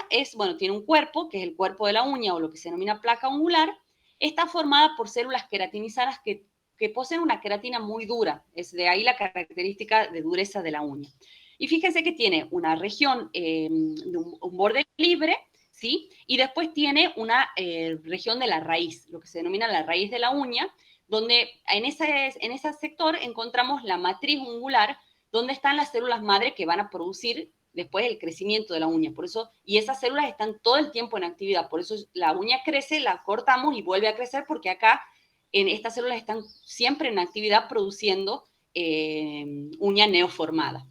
tiene un cuerpo, que es el cuerpo de la uña, o lo que se denomina placa ungular. Está formada por células queratinizadas que poseen una queratina muy dura. Es de ahí la característica de dureza de la uña. Y fíjense que tiene una región de un borde libre, ¿sí? Y después tiene una región de la raíz, lo que se denomina la raíz de la uña, donde en ese sector encontramos la matriz ungular, donde están las células madre que van a producir después el crecimiento de la uña. Por eso, y esas células están todo el tiempo en actividad. Por eso la uña crece, la cortamos y vuelve a crecer, porque acá en estas células están siempre en actividad produciendo uña neoformada.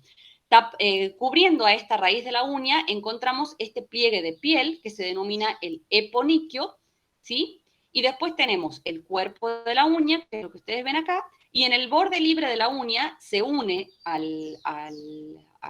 Cubriendo a esta raíz de la uña encontramos este pliegue de piel que se denomina el eponiquio, ¿sí? Y después tenemos el cuerpo de la uña, que es lo que ustedes ven acá, y en el borde libre de la uña se une al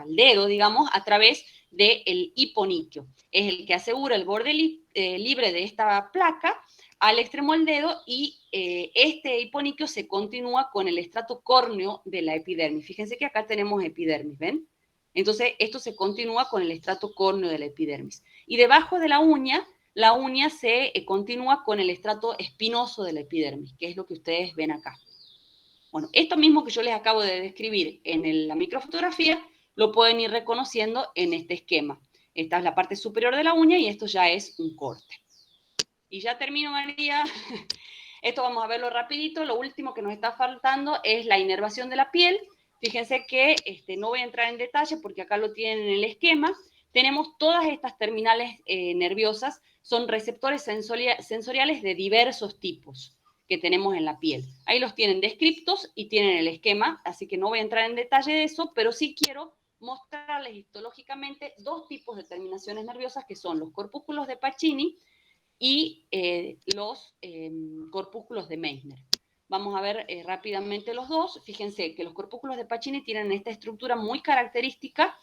dedo, digamos, a través del hiponiquio. Es el que asegura el borde libre de esta placa al extremo del dedo, y este hiponiquio se continúa con el estrato córneo de la epidermis. Fíjense que acá tenemos epidermis, ¿ven? Entonces, esto se continúa con el estrato córneo de la epidermis. Y debajo de la uña se continúa con el estrato espinoso de la epidermis, que es lo que ustedes ven acá. Bueno, esto mismo que yo les acabo de describir en la microfotografía, lo pueden ir reconociendo en este esquema. Esta es la parte superior de la uña y esto ya es un corte. Y ya termino, María. Esto vamos a verlo rapidito. Lo último que nos está faltando es la inervación de la piel. Fíjense que no voy a entrar en detalle porque acá lo tienen en el esquema. Tenemos todas estas terminales nerviosas, son receptores sensoriales de diversos tipos que tenemos en la piel. Ahí los tienen descriptos y tienen el esquema, así que no voy a entrar en detalle de eso, pero sí quiero mostrarles histológicamente dos tipos de terminaciones nerviosas que son los corpúsculos de Pacini y los corpúsculos de Meissner. Vamos a ver rápidamente los dos. Fíjense que los corpúsculos de Pacini tienen esta estructura muy característica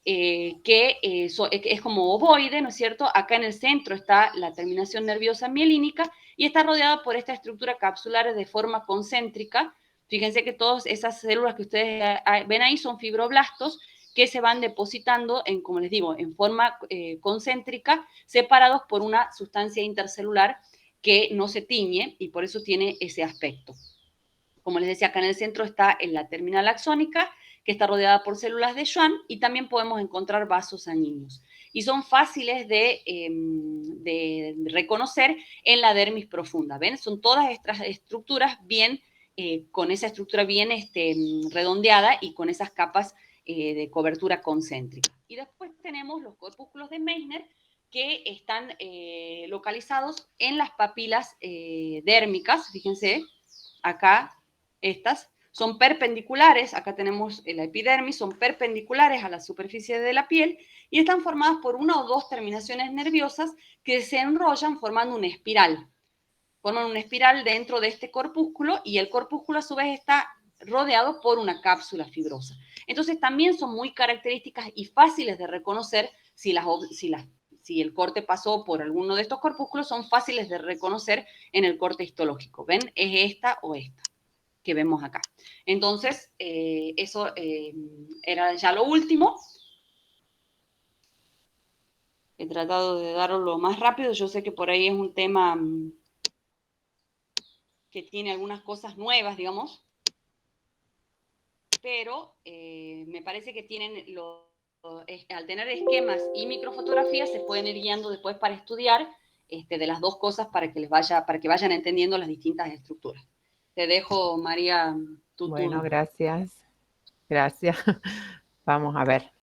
que es como ovoide, ¿no es cierto? Acá en el centro está la terminación nerviosa mielínica y está rodeada por esta estructura capsular de forma concéntrica. Fíjense que todas esas células que ustedes ven ahí son fibroblastos que se van depositando, como les digo, en forma concéntrica, separados por una sustancia intercelular que no se tiñe y por eso tiene ese aspecto. Como les decía, acá en el centro está en la terminal axónica, que está rodeada por células de Schwann, y también podemos encontrar vasos sanguíneos. Y son fáciles de reconocer en la dermis profunda. ¿Ven? Son todas estas estructuras bien, con esa estructura bien redondeada y con esas capas de cobertura concéntrica. Y después tenemos los corpúsculos de Meissner, que están localizados en las papilas dérmicas. Fíjense, acá estas son perpendiculares, acá tenemos la epidermis, son perpendiculares a la superficie de la piel y están formadas por una o dos terminaciones nerviosas que se enrollan formando una espiral. Forman una espiral dentro de este corpúsculo y el corpúsculo a su vez está rodeado por una cápsula fibrosa. Entonces también son muy características y fáciles de reconocer si el corte pasó por alguno de estos corpúsculos, son fáciles de reconocer en el corte histológico. ¿Ven? Es esta o esta que vemos acá. Entonces, eso era ya lo último. He tratado de darlo lo más rápido. Yo sé que por ahí es un tema que tiene algunas cosas nuevas, digamos, pero me parece que tienen al tener esquemas y microfotografías se pueden ir guiando después para estudiar de las dos cosas para que vayan entendiendo las distintas estructuras. Te dejo, María, tu turno. Bueno, gracias. Gracias. Vamos a ver.